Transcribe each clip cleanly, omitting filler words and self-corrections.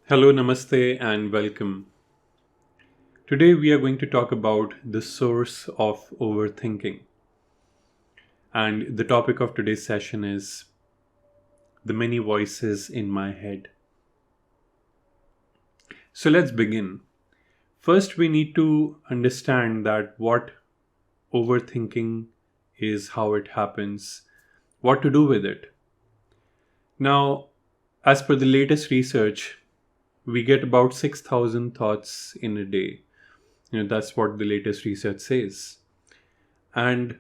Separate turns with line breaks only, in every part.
Hello, namaste, and welcome. Today, we are going to talk about the source of overthinking. And the topic of today's session is the many voices in my head. So, let's begin. First, we need to understand that what overthinking is, how it happens, what to do with it. Now, as per the latest research, we get about 6,000 thoughts in a day. That's what the latest research says. And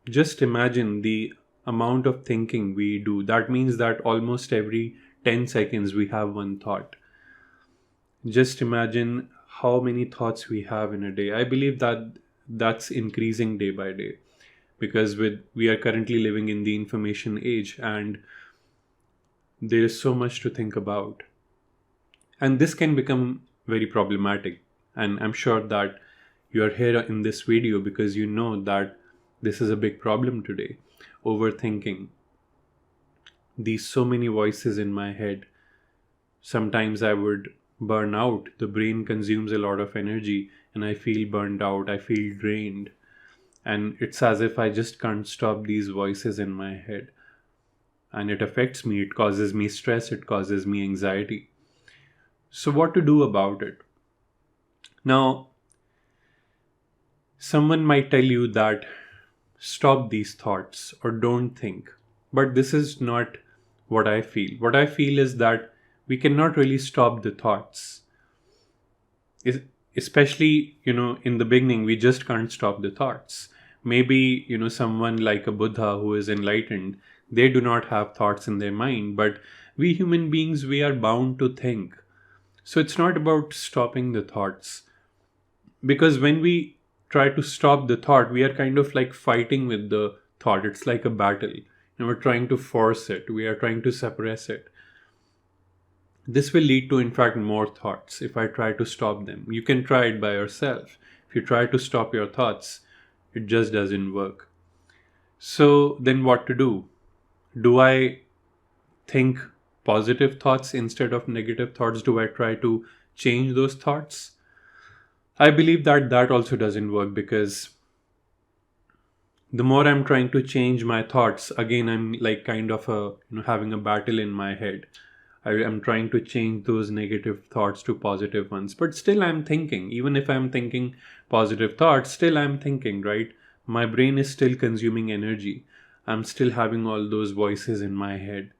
just imagine the amount of thinking we do. That means that almost every 10 seconds we have one thought. Just imagine how many thoughts we have in a day. I believe that that's increasing day by day because we are currently living in the information age and there is so much to think about. And this can become very problematic. And I'm sure that you are here in this video because you know that this is a big problem today. Overthinking. These so many voices in my head. Sometimes I would burn out. The brain consumes a lot of energy and I feel burned out. I feel drained. And it's as if I just can't stop these voices in my head. And it affects me. It causes me stress. It causes me anxiety. So what to do about it? Now, someone might tell you that stop these thoughts or don't think. But this is not what I feel. What I feel is that we cannot really stop the thoughts. Especially, in the beginning, we just can't stop the thoughts. Maybe, someone like a Buddha who is enlightened, they do not have thoughts in their mind. But we human beings, we are bound to think. So it's not about stopping the thoughts. Because when we try to stop the thought, we are kind of like fighting with the thought. It's like a battle. We're trying to force it. We are trying to suppress it. This will lead to, in fact, more thoughts if I try to stop them. You can try it by yourself. If you try to stop your thoughts, it just doesn't work. So then what to do? Do I think positive thoughts instead of negative thoughts? Do I try to change those thoughts? I believe that that also doesn't work because the more I'm trying to change my thoughts, again, I'm like kind of having a battle in my head. I'm trying to change those negative thoughts to positive ones, but still I'm thinking. Even if I'm thinking positive thoughts, still I'm thinking, right? My brain is still consuming energy. I'm still having all those voices in my head.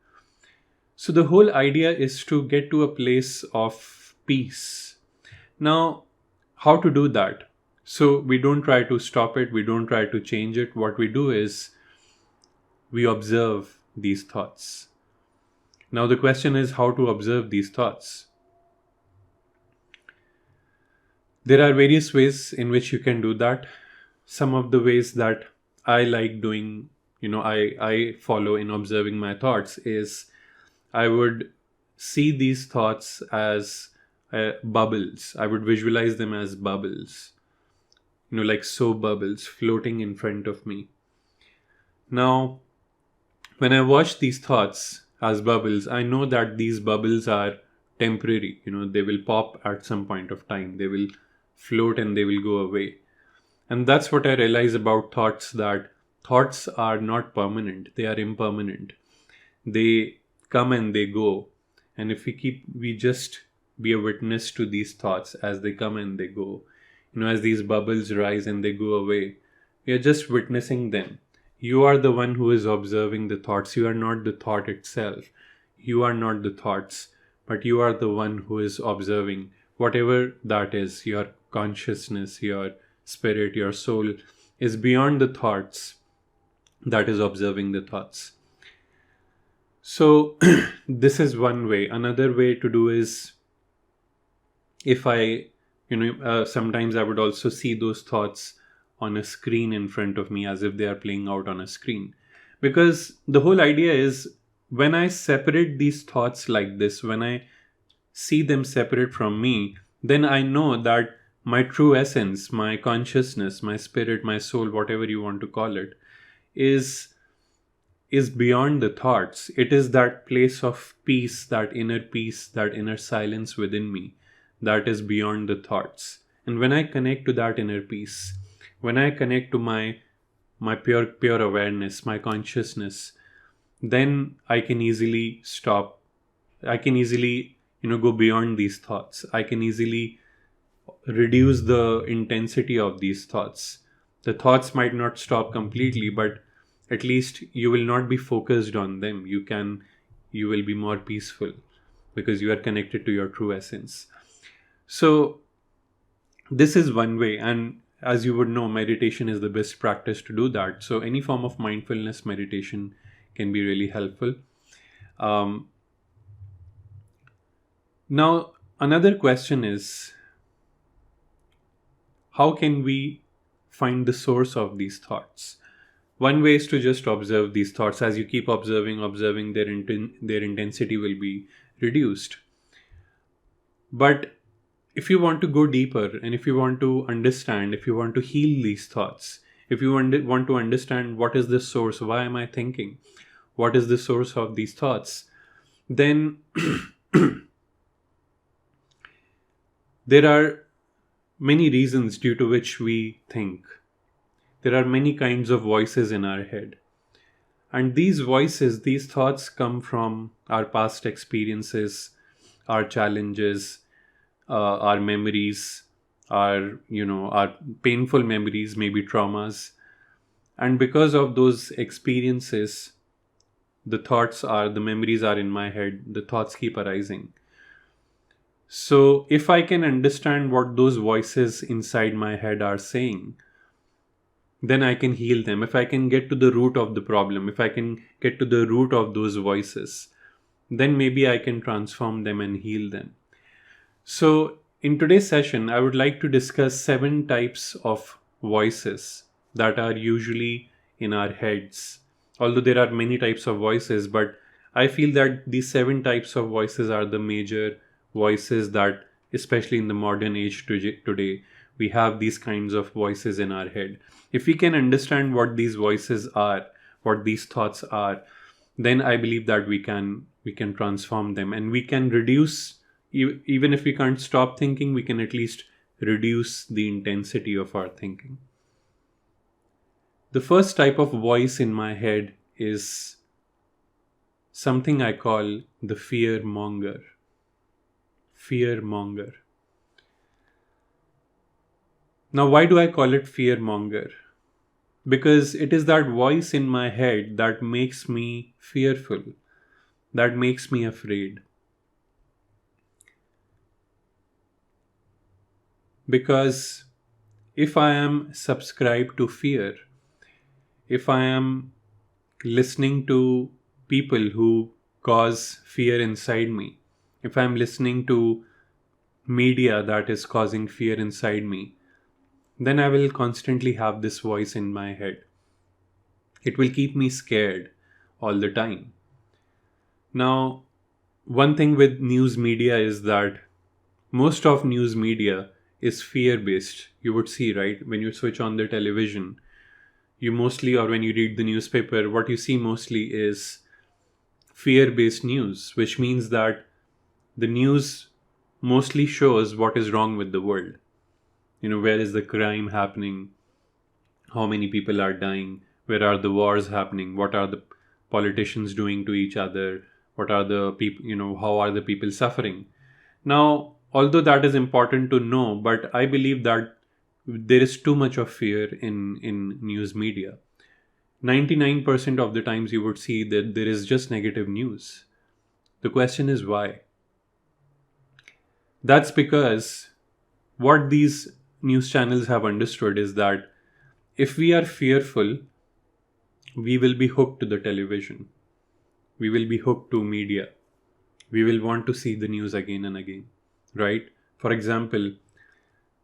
So the whole idea is to get to a place of peace. Now, how to do that? So we don't try to stop it. We don't try to change it. What we do is we observe these thoughts. Now the question is how to observe these thoughts. There are various ways in which you can do that. Some of the ways that I like doing, I follow in observing my thoughts is I would see these thoughts as bubbles. I would visualize them as bubbles, like soap bubbles floating in front of me. Now, when I watch these thoughts as bubbles, I know that these bubbles are temporary. They will pop at some point of time. They will float and they will go away. And that's what I realize about thoughts, that thoughts are not permanent. They are impermanent. They come and they go. And if we just be a witness to these thoughts as they come and they go, as these bubbles rise and they go away, we are just witnessing them. You are the one who is observing the thoughts. You are not the thought itself. You are not the thoughts, but you are the one who is observing whatever that is. Your consciousness, your spirit, your soul is beyond the thoughts that is observing the thoughts. So this is one way. Another way to do is if I, sometimes I would also see those thoughts on a screen in front of me as if they are playing out on a screen. Because the whole idea is when I separate these thoughts like this, when I see them separate from me, then I know that my true essence, my consciousness, my spirit, my soul, whatever you want to call it, is is beyond the thoughts. It is that place of peace, that inner silence within me that is beyond the thoughts. And when I connect to that inner peace, when I connect to my pure awareness, my consciousness, then I can easily stop. I can easily, go beyond these thoughts. I can easily reduce the intensity of these thoughts. The thoughts might not stop completely, but at least you will not be focused on them. You will be more peaceful because you are connected to your true essence. So this is one way, and as you would know, meditation is the best practice to do that. So any form of mindfulness meditation can be really helpful. Um, Now, another question is, how can we find the source of these thoughts? One way is to just observe these thoughts. As you keep observing, their intensity will be reduced. But if you want to go deeper, and if you want to understand, if you want to heal these thoughts, if you want to understand what is the source, why am I thinking, what is the source of these thoughts, then there are many reasons due to which we think. There are many kinds of voices in our head. And these voices, these thoughts come from our past experiences, our challenges, our memories, our painful memories, maybe traumas. And because of those experiences, the memories are in my head, the thoughts keep arising. So, if I can understand what those voices inside my head are saying, then I can heal them. If I can get to the root of the problem, if I can get to the root of those voices, then maybe I can transform them and heal them. So, in today's session, I would like to discuss 7 types of voices that are usually in our heads. Although there are many types of voices, but I feel that these 7 types of voices are the major voices that, especially in the modern age today, we have these kinds of voices in our head. If we can understand what these voices are, what these thoughts are, then I believe that we can transform them, and we can reduce, even if we can't stop thinking, we can at least reduce the intensity of our thinking. The first type of voice in my head is something I call the fearmonger. Fearmonger. Now, why do I call it fearmonger? Because it is that voice in my head that makes me fearful, that makes me afraid. Because if I am subscribed to fear, if I am listening to people who cause fear inside me, if I'm listening to media that is causing fear inside me, then I will constantly have this voice in my head. It will keep me scared all the time. Now, one thing with news media is that most of news media is fear based. You would see, right? When you switch on the television, you mostly, or when you read the newspaper, what you see mostly is fear based news, which means that the news mostly shows what is wrong with the world. Where is the crime happening? How many people are dying? Where are the wars happening? What are the politicians doing to each other? What are the people, how are the people suffering? Now, although that is important to know, but I believe that there is too much of fear in news media. 99% of the times you would see that there is just negative news. The question is why? That's because what these news channels have understood is that if we are fearful, we will be hooked to the television. We will be hooked to media. We will want to see the news again and again, right? For example,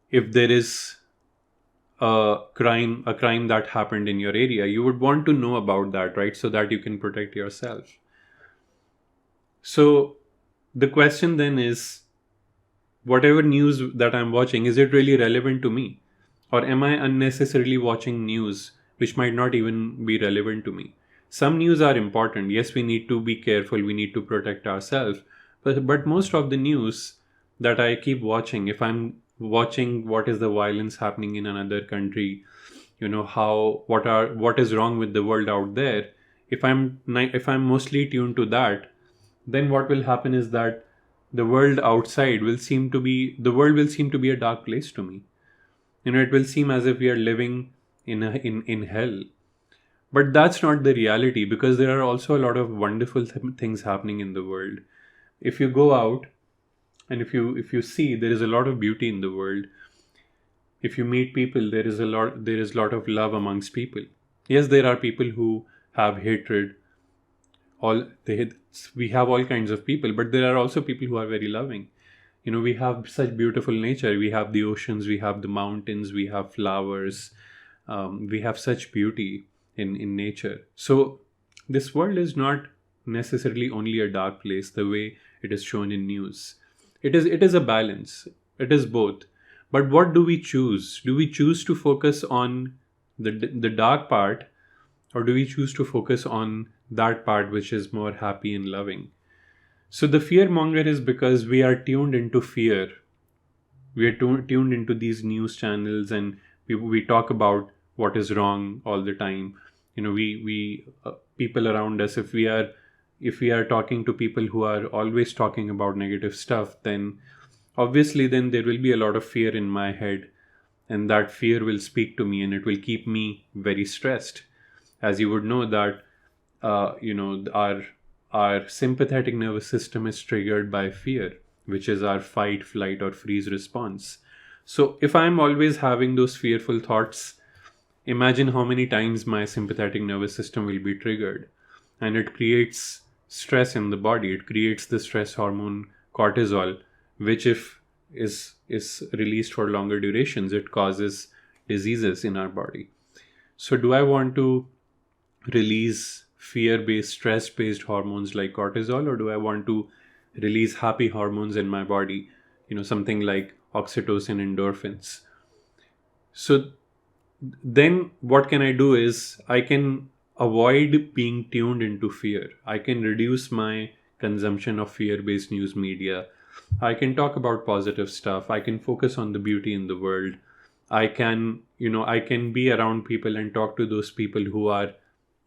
if there is a crime that happened in your area, you would want to know about that, right? So that you can protect yourself. So the question then is, whatever news that I'm watching, is it really relevant to me? Or am I unnecessarily watching news which might not even be relevant to me? Some news are important. Yes, we need to be careful, we need to protect ourselves. But most of the news that I keep watching, if I'm watching what is the violence happening in another country, how what is wrong with the world out there, if I'm mostly tuned to that, then what will happen is that the world will seem to be a dark place to me. It will seem as if we are living in hell. But that's not the reality, because there are also a lot of wonderful things happening in the world. If you go out, and if you see, there is a lot of beauty in the world. If you meet people, there is a lot of love amongst people. Yes, there are people who have hatred. all they we have all kinds of people, but there are also people who are very loving. We have such beautiful nature. We have the oceans, we have the mountains, we have flowers. We have such beauty in nature. So this world is not necessarily only a dark place the way it is shown in news. It is a balance. It is both. But what do we choose? Do we choose to focus on the dark part, or do we choose to focus on that part which is more happy and loving? So the fear monger is because we are tuned into fear. We are tuned into these news channels, and we talk about what is wrong all the time. We people around us, if we are talking to people who are always talking about negative stuff, then obviously then there will be a lot of fear in my head, and that fear will speak to me, and it will keep me very stressed. As you would know that our sympathetic nervous system is triggered by fear, which is our fight, flight, or freeze response. So if I'm always having those fearful thoughts, imagine how many times my sympathetic nervous system will be triggered, and it creates stress in the body. It creates the stress hormone cortisol, which if is released for longer durations, it causes diseases in our body. So do I want to release fear-based, stress-based hormones like cortisol, or do I want to release happy hormones in my body, something like oxytocin, endorphins? So then what can I do is I can avoid being tuned into fear. I can reduce my consumption of fear-based news media. I can talk about positive stuff. I can focus on the beauty in the world. I can be around people and talk to those people who are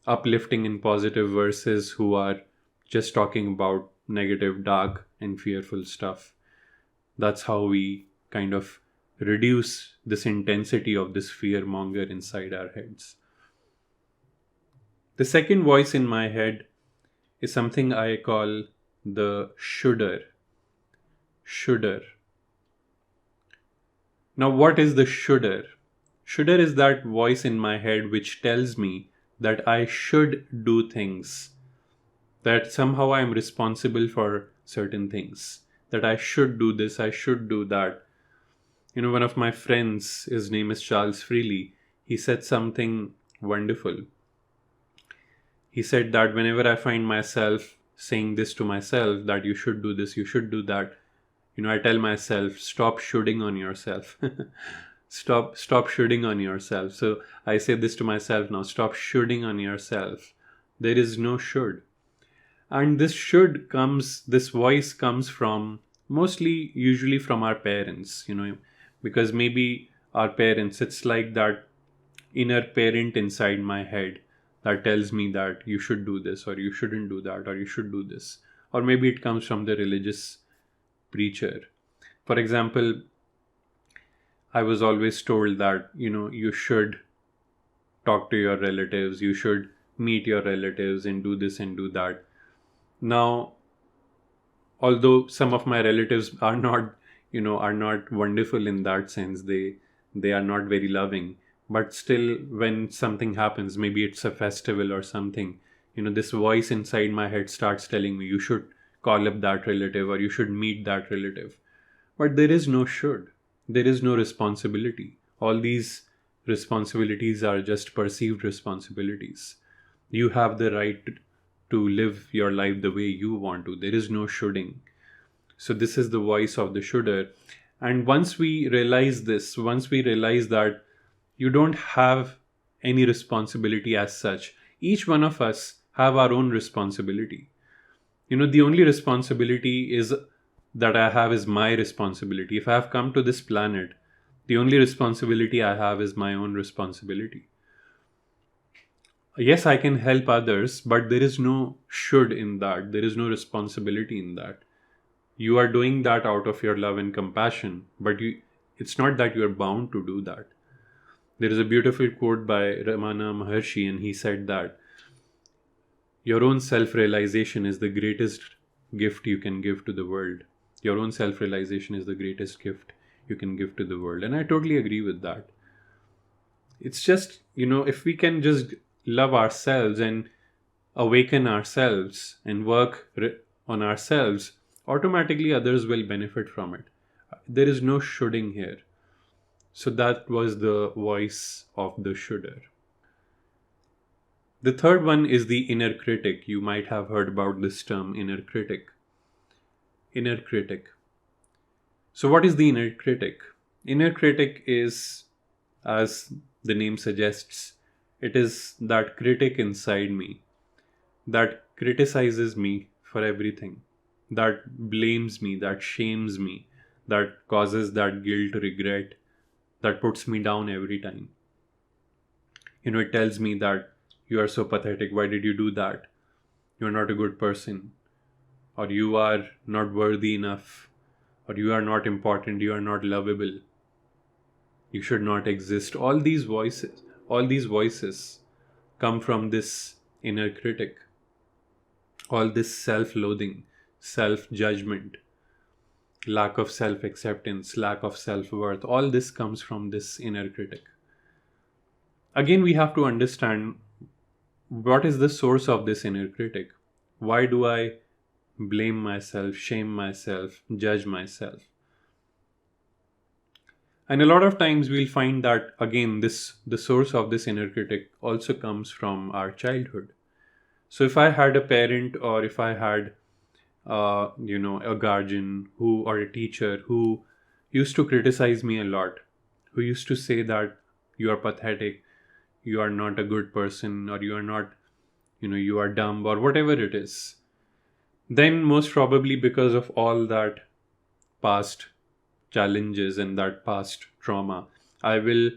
uplifting and positive, versus who are just talking about negative, dark, and fearful stuff. That's how we kind of reduce this intensity of this fear monger inside our heads. The second voice in my head is something I call the should'er. Should'er. Now, what is the should'er? Should'er is that voice in my head which tells me that I should do things, that somehow I am responsible for certain things, that I should do this, I should do that. One of my friends, his name is Charles Freely, he said something wonderful. He said that whenever I find myself saying this to myself, that you should do this, you should do that, I tell myself, stop shoulding on yourself. Stop shoulding on yourself. So I say this to myself now, stop shoulding on yourself. There is no should. And this voice comes from, usually from our parents, because maybe our parents, it's like that inner parent inside my head that tells me that you should do this, or you shouldn't do that, or you should do this. Or maybe it comes from the religious preacher. For example, I was always told that, you should talk to your relatives, you should meet your relatives and do this and do that. Now, although some of my relatives are not wonderful in that sense, they are not very loving, but still when something happens, maybe it's a festival or something, this voice inside my head starts telling me you should call up that relative, or you should meet that relative. But there is no should. There is no responsibility. All these responsibilities are just perceived responsibilities. You have the right to live your life the way you want to. There is no shoulding. So this is the voice of the shoulder. And once we realize this, once we realize that you don't have any responsibility as such, Each one of us have our own responsibility. The only responsibility is that I have is my responsibility. If I have come to this planet, the only responsibility I have is my own responsibility. Yes, I can help others, but there is no should in that. There is no responsibility in that. You are doing that out of your love and compassion, but it's not that you are bound to do that. There is a beautiful quote by Ramana Maharshi, and he said that your own self realization is the greatest gift you can give to the world. Your own self realization is the greatest gift you can give to the world. And I totally agree with that. It's just, if we can just love ourselves and awaken ourselves and work on ourselves, automatically others will benefit from it. There is no shoulding here. So that was the voice of the shouldder. The third one is the inner critic. You might have heard about this term, inner critic. Inner critic. So what is the inner critic? Inner critic is, as the name suggests, it is that critic inside me that criticizes me for everything, that blames me, that shames me, that causes that guilt, regret, that puts me down every time. It tells me that you are so pathetic. Why did you do that? You are not a good person. Or you are not worthy enough. Or you are not important. You are not lovable. You should not exist. All these voices come from this inner critic. All this self-loathing, self-judgment, lack of self-acceptance, lack of self-worth, all this comes from this inner critic. Again, we have to understand what is the source of this inner critic. Why do I blame myself, shame myself, judge myself? And a lot of times we'll find that, again, the source of this inner critic also comes from our childhood. So if I had a parent, or if I had a guardian or a teacher who used to criticize me a lot, who used to say that you are pathetic, you are not a good person, or you are not, you are dumb, or whatever it is, then most probably because of all that past challenges and that past trauma, I will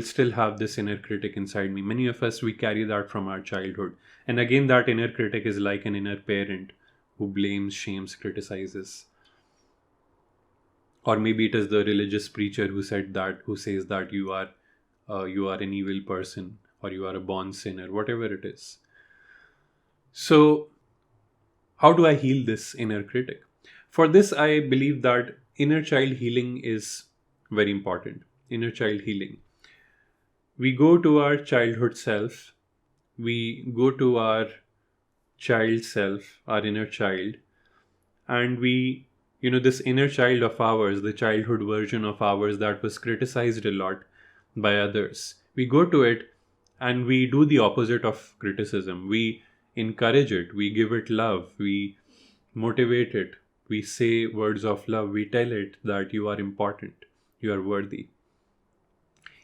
still have this inner critic inside me. Many of us, we carry that from our childhood. And again, that inner critic is like an inner parent who blames, shames, criticizes. Or maybe it is the religious preacher who says that you are an evil person, or you are a born sinner, whatever it is. So how do I heal this inner critic? For this, I believe that inner child healing is very important. Inner child healing. We go to our childhood self, we go to our child self, our inner child, and we, this inner child of ours, the childhood version of ours that was criticized a lot by others, we go to it and we do the opposite of criticism. We encourage it, we give it love, we motivate it, we say words of love, we tell it that you are important, you are worthy.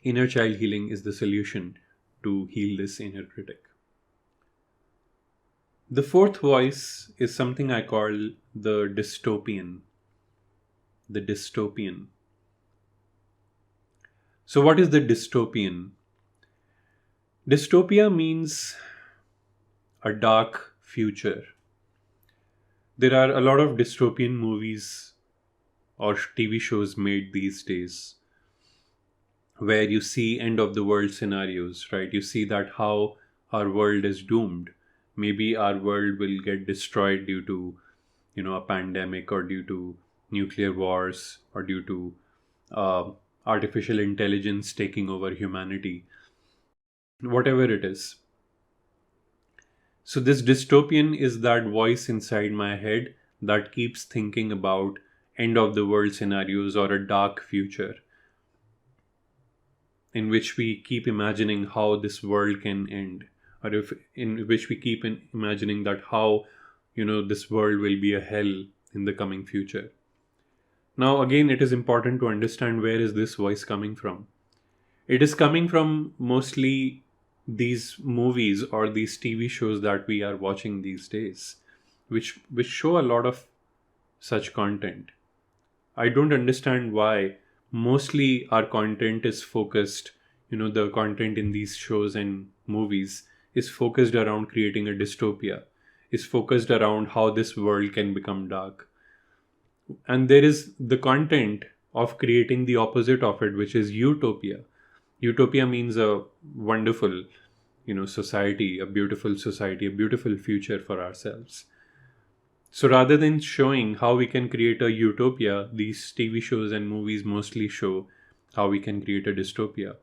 Inner child healing is the solution to heal this inner critic. The fourth voice is something I call the dystopian. The dystopian. So what is the dystopian? Dystopia means a dark future. There are a lot of dystopian movies or TV shows made these days where you see end of the world scenarios, right? You see that how our world is doomed. Maybe our world will get destroyed due to, a pandemic, or due to nuclear wars, or due to artificial intelligence taking over humanity, whatever it is. So this dystopian is that voice inside my head that keeps thinking about end of the world scenarios or a dark future, in which we keep imagining how this world can end, or in which we keep imagining that how this world will be a hell in the coming future. Now again, it is important to understand where is this voice coming from. It is coming from mostly these movies or these TV shows that we are watching these days, which show a lot of such content. I don't understand why mostly our content is focused, the content in these shows and movies is focused around creating a dystopia, is focused around how this world can become dark. And there is the content of creating the opposite of it, which is utopia. Utopia means a wonderful, society, a beautiful future for ourselves. So rather than showing how we can create a utopia, these TV shows and movies mostly show how we can create a dystopia.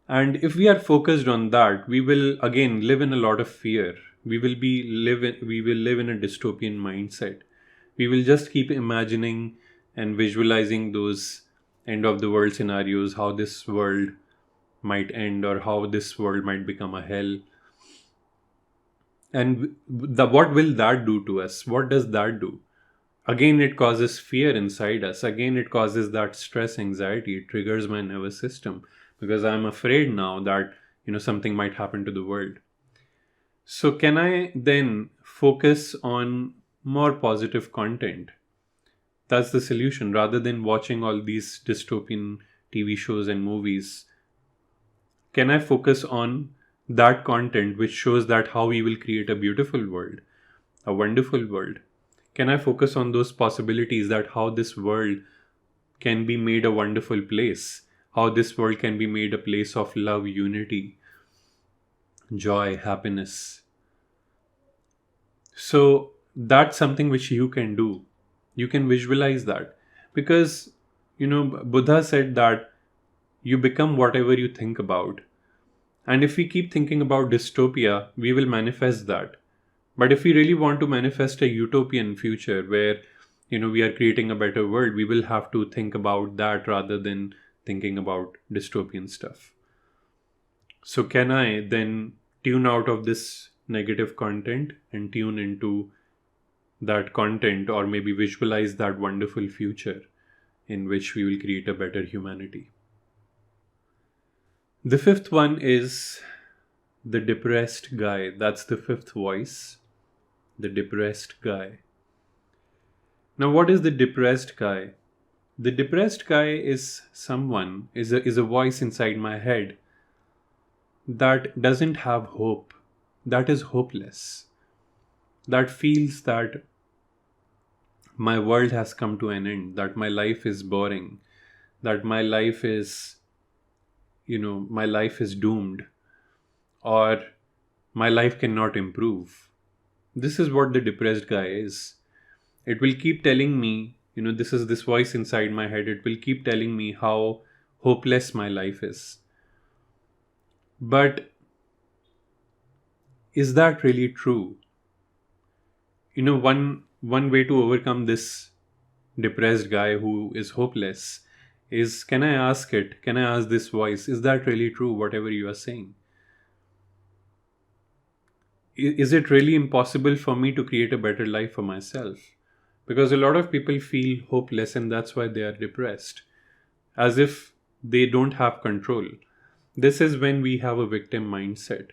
And if we are focused on that, we will again live in a lot of fear. We will live in a dystopian mindset. We will just keep imagining and visualizing those end of the world scenarios, how this world might end or how this world might become a hell. And what will that do to us? What does that do? Again, it causes fear inside us. Again, it causes that stress, anxiety. It triggers my nervous system because I'm afraid now that something might happen to the world. So can I then focus on more positive content? That's the solution. Rather than watching all these dystopian TV shows and movies, can I focus on that content which shows that how we will create a beautiful world, a wonderful world? Can I focus on those possibilities, that how this world can be made a wonderful place, how this world can be made a place of love, unity, joy, happiness? So that's something which you can do. You can visualize that because, Buddha said that you become whatever you think about. And if we keep thinking about dystopia, we will manifest that. But if we really want to manifest a utopian future where, we are creating a better world, we will have to think about that rather than thinking about dystopian stuff. So can I then tune out of this negative content and tune into that content, or maybe visualize that wonderful future in which we will create a better humanity? The fifth one is the depressed guy. That's the fifth voice. The depressed guy. Now, what is the depressed guy? The depressed guy is a voice inside my head that doesn't have hope, that is hopeless, that feels that my world has come to an end, that my life is boring, that my life is doomed, or my life cannot improve. This is what the depressed guy is. It will keep telling me, this is this voice inside my head, it will keep telling me how hopeless my life is. But is that really true? One way to overcome this depressed guy who is hopeless is, can I ask this voice, is that really true, whatever you are saying? Is it really impossible for me to create a better life for myself? Because a lot of people feel hopeless and that's why they are depressed, as if they don't have control. This is when we have a victim mindset,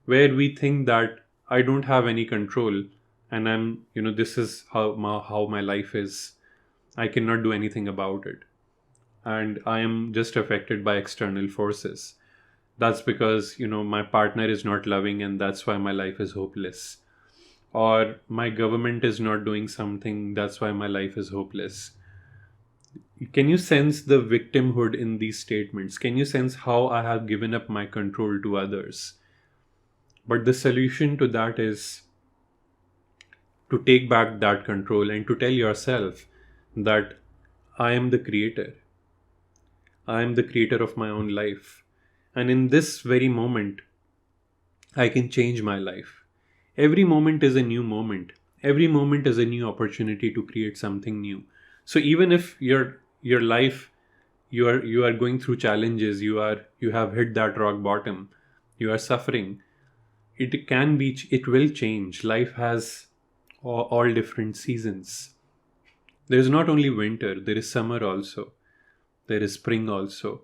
where we think that I don't have any control and this is how my life is. I cannot do anything about it. And I am just affected by external forces. That's because, my partner is not loving and that's why my life is hopeless. Or my government is not doing something, that's why my life is hopeless. Can you sense the victimhood in these statements? Can you sense how I have given up my control to others? But the solution to that is to take back that control and to tell yourself that I am the creator. I am the creator of my own life. And in this very moment, I can change my life. Every moment is a new moment. Every moment is a new opportunity to create something new. So even if your life, you are going through challenges, you have hit that rock bottom, you are suffering, it will change. Life has all different seasons. There is not only winter, there is summer also. There is spring also.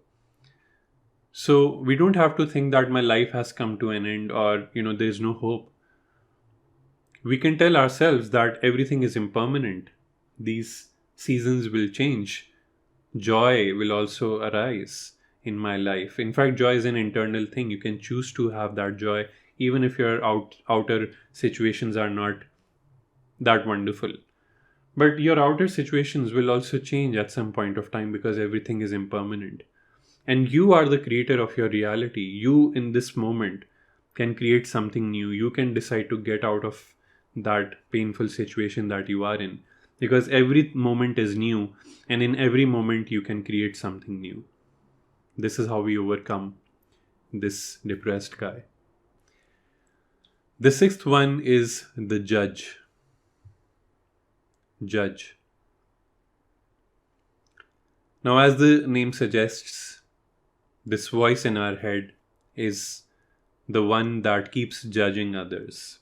So we don't have to think that my life has come to an end, or there's no hope. We can tell ourselves that everything is impermanent. These seasons will change. Joy will also arise in my life. In fact, joy is an internal thing. You can choose to have that joy even if your outer situations are not that wonderful. But your outer situations will also change at some point of time, because everything is impermanent. And you are the creator of your reality. You, in this moment, can create something new. You can decide to get out of that painful situation that you are in, because every moment is new, and in every moment you can create something new. This is how we overcome this depressed guy. The sixth one is the judge. Judge. Now, as the name suggests, this voice in our head is the one that keeps judging others.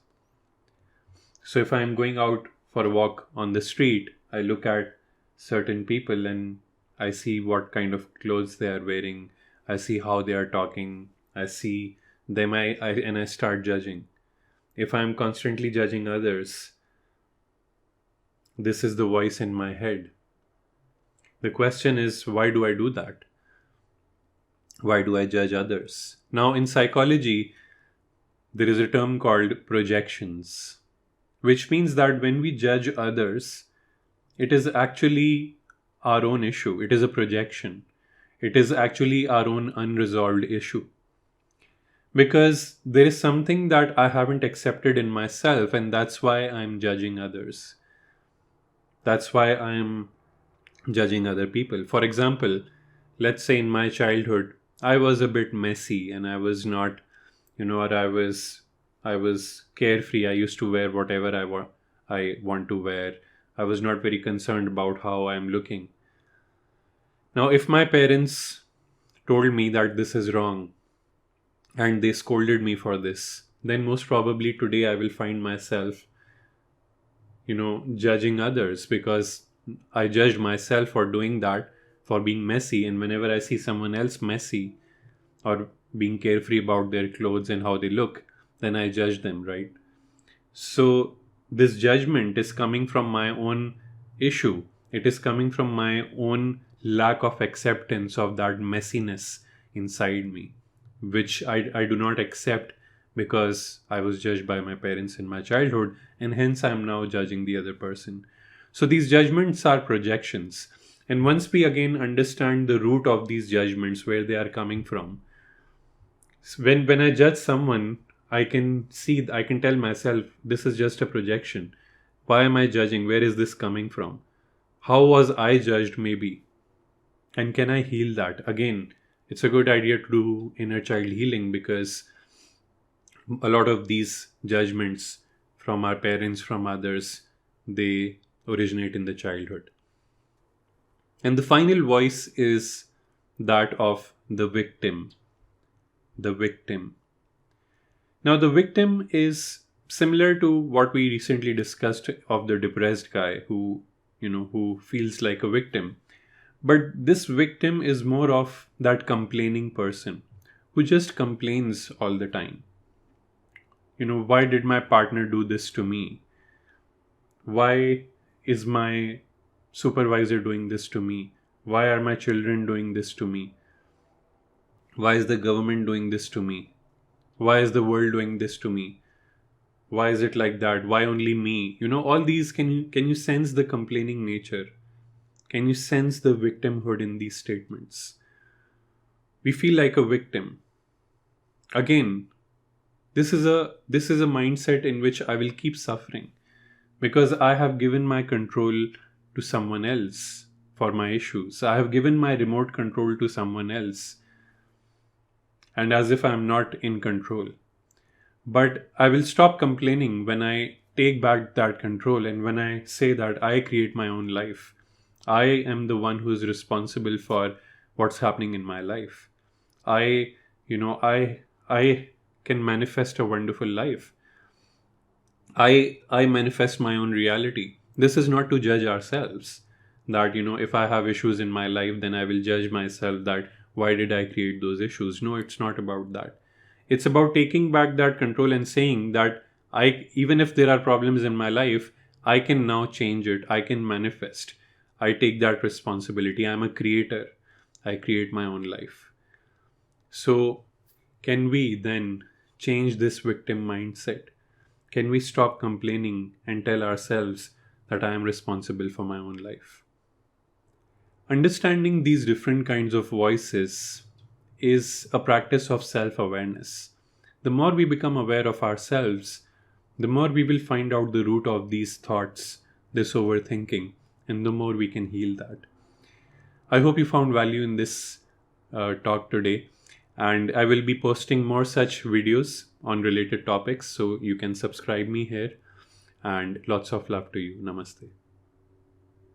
So if I'm going out for a walk on the street, I look at certain people and I see what kind of clothes they are wearing. I see how they are talking. I see them, and I start judging. If I'm constantly judging others, this is the voice in my head. The question is, why do I do that? Why do I judge others? Now, in psychology, there is a term called projections, which means that when we judge others, it is actually our own issue. It is a projection. It is actually our own unresolved issue. Because there is something that I haven't accepted in myself, and that's why I'm judging others. That's why I'm judging other people. For example, let's say in my childhood, I was a bit messy and I was not, or I was carefree. I used to wear whatever I want to wear. I was not very concerned about how I'm looking. Now, if my parents told me that this is wrong and they scolded me for this, then most probably today I will find myself, judging others, because I judged myself for doing that, for being messy. And whenever I see someone else messy or being carefree about their clothes and how they look, then I judge them, right? So this judgment is coming from my own issue. It is coming from my own lack of acceptance of that messiness inside me, which I do not accept, because I was judged by my parents in my childhood, and hence I'm now judging the other person. So these judgments are projections. And once we again understand the root of these judgments, where they are coming from, when I judge someone, I can tell myself, this is just a projection. Why am I judging? Where is this coming from? How was I judged, maybe? And can I heal that? Again, it's a good idea to do inner child healing, because a lot of these judgments from our parents, from others, they originate in the childhood. And the final voice is that of the victim. The victim. Now, the victim is similar to what we recently discussed of the depressed guy who feels like a victim. But this victim is more of that complaining person who just complains all the time. Why did my partner do this to me? Why is my supervisor doing this to me? Why are my children doing this to me? Why is the government doing this to me? Why is the world doing this to me? Why is it like that? Why only me? All these, can you sense the complaining nature? Can you sense the victimhood in these statements? We feel like a victim. Again, this is a mindset in which I will keep suffering, because I have given my control to someone else for my issues. I have given my remote control to someone else, and as if I'm not in control. But I will stop complaining when I take back that control, and when I say that I create my own life. I am the one who is responsible for what's happening in my life. I can manifest a wonderful life. I manifest my own reality. This is not to judge ourselves. That if I have issues in my life, then I will judge myself that why did I create those issues? No, it's not about that. It's about taking back that control and saying that even if there are problems in my life, I can now change it. I can manifest. I take that responsibility. I'm a creator. I create my own life. So, can we then change this victim mindset? Can we stop complaining and tell ourselves that I am responsible for my own life? Understanding these different kinds of voices is a practice of self awareness. The more we become aware of ourselves, the more we will find out the root of these thoughts, this overthinking, and the more we can heal that. I hope you found value in this talk today, and I will be posting more such videos on related topics, so you can subscribe me here. And lots of love to you. Namaste.